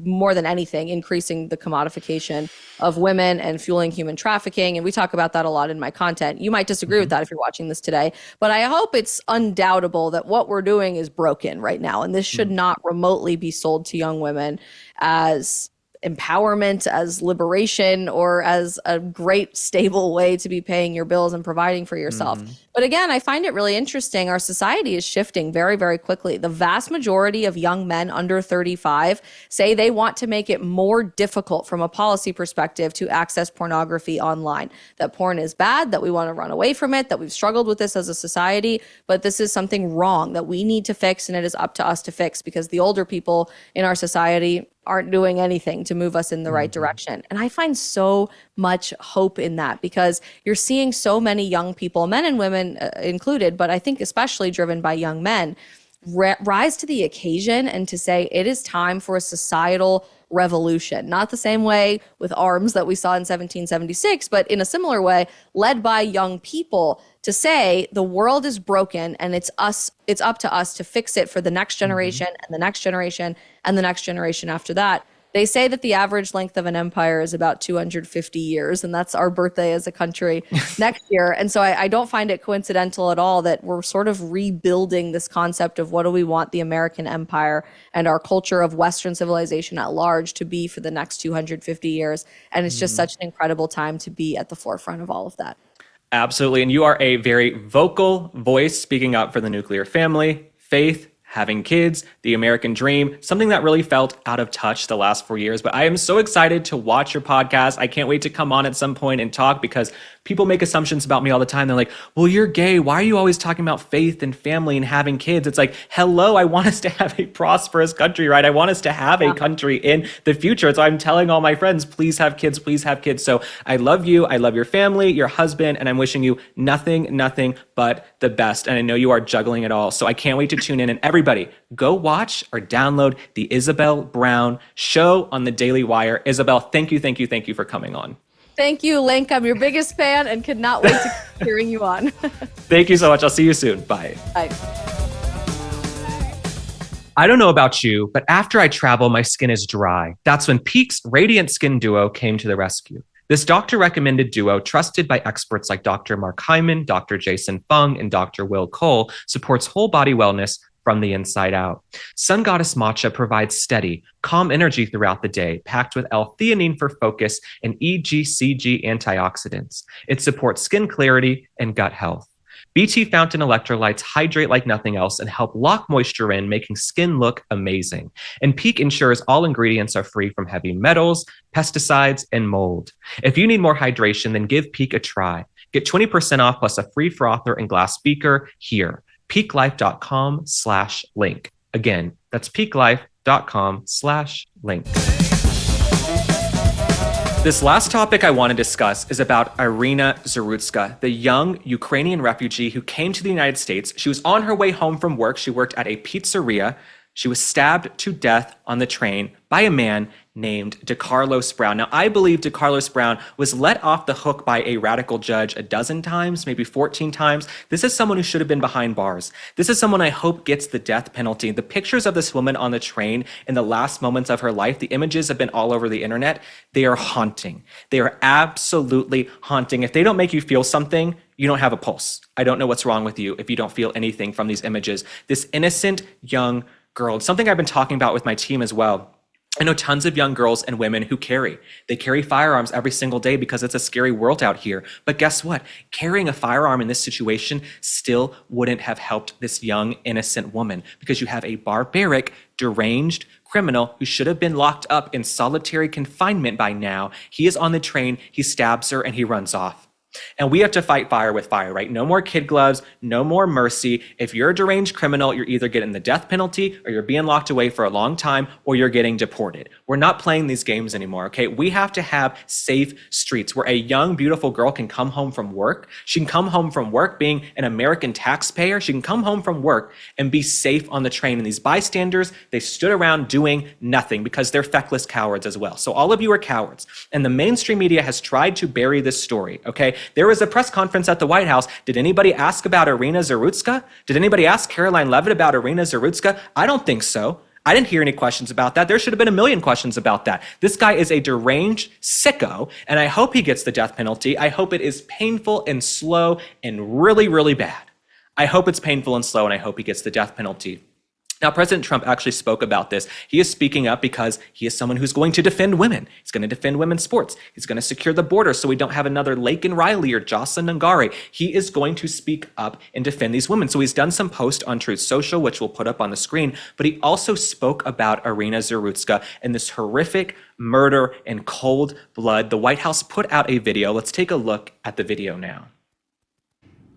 more than anything increasing the commodification of women and fueling human trafficking. And we talk about that a lot in my content. You might disagree with that if you're watching this today, but I hope it's undoubtable that what we're doing is broken right now, and this should not remotely be sold to young women as empowerment, as liberation, or as a great stable way to be paying your bills and providing for yourself. But again, I find it really interesting. Our society is shifting very, very quickly. The vast majority of young men under 35 say they want to make it more difficult from a policy perspective to access pornography online, that porn is bad, that we want to run away from it, that we've struggled with this as a society, but this is something wrong that we need to fix, and it is up to us to fix, because the older people in our society aren't doing anything to move us in the right direction. And I find so much hope in that, because you're seeing so many young people, men and women included, but I think especially driven by young men, rise to the occasion and to say it is time for a societal revolution. Not the same way with arms that we saw in 1776, but in a similar way, led by young people, to say the world is broken and it's up to us to fix it for the next generation and the next generation and the next generation after that. They say that the average length of an empire is about 250 years, and that's our birthday as a country next year. And so I don't find it coincidental at all that we're sort of rebuilding this concept of what do we want the American empire and our culture of Western civilization at large to be for the next 250 years. And it's just such an incredible time to be at the forefront of all of that. Absolutely. And you are a very vocal voice speaking up for the nuclear family, faith, having kids, the American dream, something that really felt out of touch the last 4 years. But I am so excited to watch your podcast. I can't wait to come on at some point and talk, because people make assumptions about me all the time. They're like, well, you're gay. Why are you always talking about faith and family and having kids? It's like, hello, I want us to have a prosperous country, right? I want us to have a country in the future. So I'm telling all my friends, please have kids, please have kids. So I love you. I love your family, your husband, and I'm wishing you nothing but the best. And I know you are juggling it all. So I can't wait to tune in. And everybody, go watch or download the Isabel Brown Show on the Daily Wire. Isabel, thank you for coming on. Thank you, Link. I'm your biggest fan and could not wait to keep hearing you on. Thank you so much. I'll see you soon. Bye. Bye. I don't know about you, but after I travel, my skin is dry. That's when Peak's Radiant Skin Duo came to the rescue. This doctor-recommended duo, trusted by experts like Dr. Mark Hyman, Dr. Jason Fung, and Dr. Will Cole, supports whole body wellness from the inside out. Sun Goddess Matcha provides steady, calm energy throughout the day, packed with L-theanine for focus and EGCG antioxidants. It supports skin clarity and gut health. BT Fountain electrolytes hydrate like nothing else and help lock moisture in, making skin look amazing. And Peak ensures all ingredients are free from heavy metals, pesticides, and mold. If you need more hydration, then give Peak a try. Get 20% off plus a free frother and glass beaker here. peaklife.com/link. Again, that's peaklife.com/link. This last topic I want to discuss is about Iryna Zarutska, the young Ukrainian refugee who came to the United States. She was on her way home from work. She worked at a pizzeria. She was stabbed to death on the train by a man named DeCarlos Brown. Now, I believe DeCarlos Brown was let off the hook by a radical judge a dozen times, maybe 14 times. This is someone who should have been behind bars. This is someone I hope gets the death penalty. The pictures of this woman on the train in the last moments of her life, the images have been all over the internet. They are haunting. They are absolutely haunting. If they don't make you feel something, you don't have a pulse. I don't know what's wrong with you if you don't feel anything from these images. This innocent young girl, it's something I've been talking about with my team as well. I know tons of young girls and women who carry firearms every single day because it's a scary world out here. But guess what? Carrying a firearm in this situation still wouldn't have helped this young, innocent woman, because you have a barbaric, deranged criminal who should have been locked up in solitary confinement by now. He is on the train, he stabs her, and he runs off. And we have to fight fire with fire, right? No more kid gloves, no more mercy. If you're a deranged criminal, you're either getting the death penalty or you're being locked away for a long time or you're getting deported. We're not playing these games anymore, okay? We have to have safe streets where a young, beautiful girl can come home from work. She can come home from work being an American taxpayer. She can come home from work and be safe on the train. And these bystanders, they stood around doing nothing because they're feckless cowards as well. So all of you are cowards. And the mainstream media has tried to bury this story, okay? There was a press conference at the White House. Did anybody ask about Iryna Zarutska? Did anybody ask Caroline Leavitt about Iryna Zarutska? I don't think so. I didn't hear any questions about that. There should have been a million questions about that. This guy is a deranged sicko, and I hope he gets the death penalty. I hope it is painful and slow and really, really bad. I hope it's painful and slow, and I hope he gets the death penalty. Now, President Trump actually spoke about this. He is speaking up because he is someone who's going to defend women. He's going to defend women's sports. He's going to secure the border so we don't have another Laken Riley or Jocelyn Ngari. He is going to speak up and defend these women. So he's done some posts on Truth Social, which we'll put up on the screen, but he also spoke about Iryna Zarutska and this horrific murder in cold blood. The White House put out a video. Let's take a look at the video now.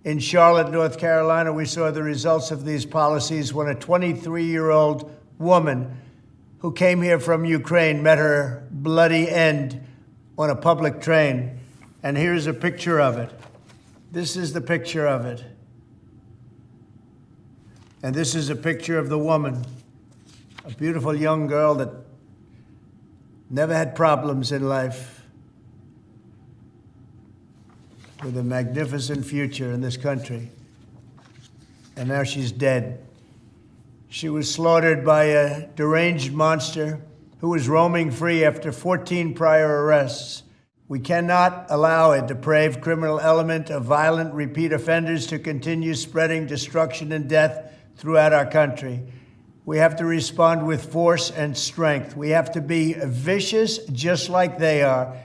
In Charlotte, North Carolina, we saw the results of these policies when a 23-year-old woman who came here from Ukraine met her bloody end on a public train. And here's a picture of it. This is the picture of it. And this is a picture of the woman, a beautiful young girl that never had problems in life, with a magnificent future in this country. And now she's dead. She was slaughtered by a deranged monster who was roaming free after 14 prior arrests. We cannot allow a depraved criminal element of violent repeat offenders to continue spreading destruction and death throughout our country. We have to respond with force and strength. We have to be vicious just like they are.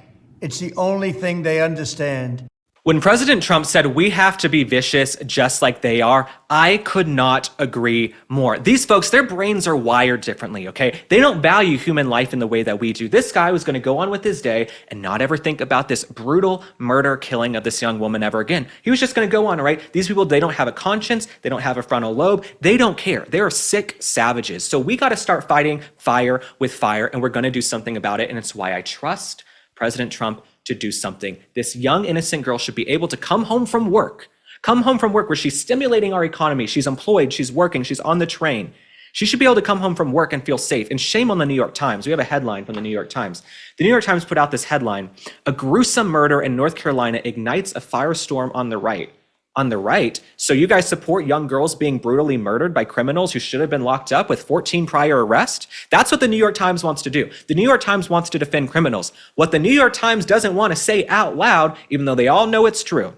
It's the only thing they understand. When President Trump said we have to be vicious just like they are, I could not agree more. These folks, their brains are wired differently, okay? They don't value human life in the way that we do. This guy was going to go on with his day and not ever think about this brutal murder killing of this young woman ever again. He was just going to go on, right? These people, they don't have a conscience. They don't have a frontal lobe. They don't care. They are sick savages. So we got to start fighting fire with fire, and we're going to do something about it. And it's why I trust President Trump to do something. This young, innocent girl should be able to come home from work where she's stimulating our economy. She's employed, she's working, she's on the train. She should be able to come home from work and feel safe. And shame on the New York Times. We have a headline from the New York Times. The New York Times put out this headline: "A gruesome murder in North Carolina ignites a firestorm on the right." On the right, so you guys support young girls being brutally murdered by criminals who should have been locked up with 14 prior arrests? That's what the New York Times wants to do. The New York Times wants to defend criminals. What the New York Times doesn't want to say out loud, even though they all know it's true,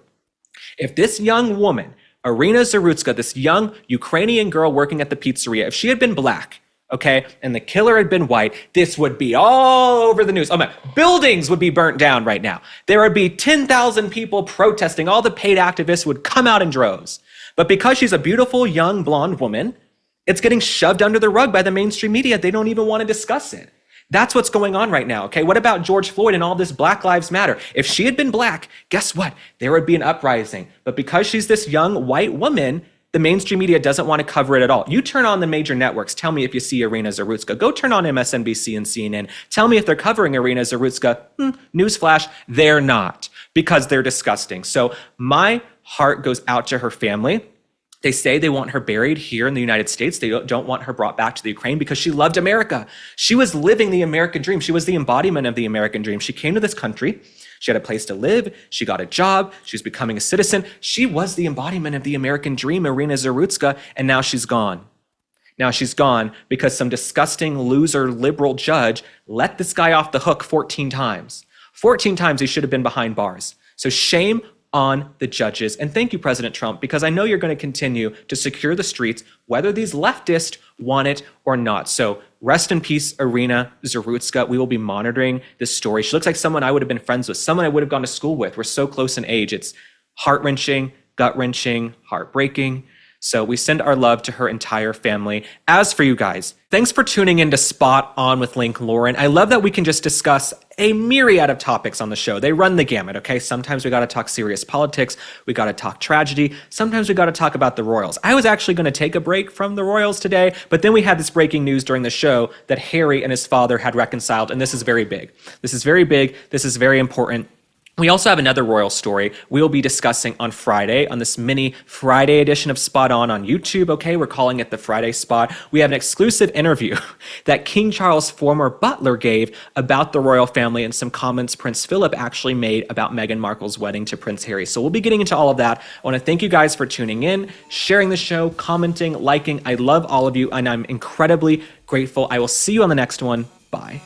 if this young woman, Iryna Zarutska, this young Ukrainian girl working at the pizzeria, if she had been black, okay, and the killer had been white, this would be all over the news. Oh man, buildings would be burnt down right now. There would be 10,000 people protesting. All the paid activists would come out in droves. But because she's a beautiful, young, blonde woman, it's getting shoved under the rug by the mainstream media. They don't even want to discuss it. That's what's going on right now, okay? What about George Floyd and all this Black Lives Matter? If she had been black, guess what? There would be an uprising. But because she's this young, white woman, the mainstream media doesn't want to cover it at all. You turn on the major networks. Tell me if you see Iryna Zarutska. Go turn on MSNBC and CNN. Tell me if they're covering Iryna Zarutska. Newsflash, they're not, because they're disgusting. So my heart goes out to her family. They say they want her buried here in the United States. They don't want her brought back to the Ukraine because she loved America. She was living the American dream. She was the embodiment of the American dream. She came to this country. She had a place to live. She got a job. She was becoming a citizen. She was the embodiment of the American dream, Iryna Zarutska, and now she's gone. Now she's gone because some disgusting loser liberal judge let this guy off the hook 14 times. 14 times he should have been behind bars. So shame on the judges. And thank you, President Trump, because I know you're going to continue to secure the streets, whether these leftists want it or not. So rest in peace, Iryna Zarutska. We will be monitoring this story. She looks like someone I would have been friends with, someone I would have gone to school with. We're so close in age. It's heart-wrenching, gut-wrenching, heartbreaking. So we send our love to her entire family. As for you guys, thanks for tuning in to Spot On with Link Lauren. I love that we can just discuss a myriad of topics on the show. They run the gamut, okay? Sometimes we got to talk serious politics. We got to talk tragedy. Sometimes we got to talk about the royals. I was actually going to take a break from the royals today, but then we had this breaking news during the show that Harry and his father had reconciled, and this is very big. This is very big. This is very important. We also have another royal story we'll be discussing on Friday on this mini Friday edition of Spot On YouTube, okay? We're calling it the Friday Spot. We have an exclusive interview that King Charles' former butler gave about the royal family and some comments Prince Philip actually made about Meghan Markle's wedding to Prince Harry. So we'll be getting into all of that. I want to thank you guys for tuning in, sharing the show, commenting, liking. I love all of you, and I'm incredibly grateful. I will see you on the next one. Bye.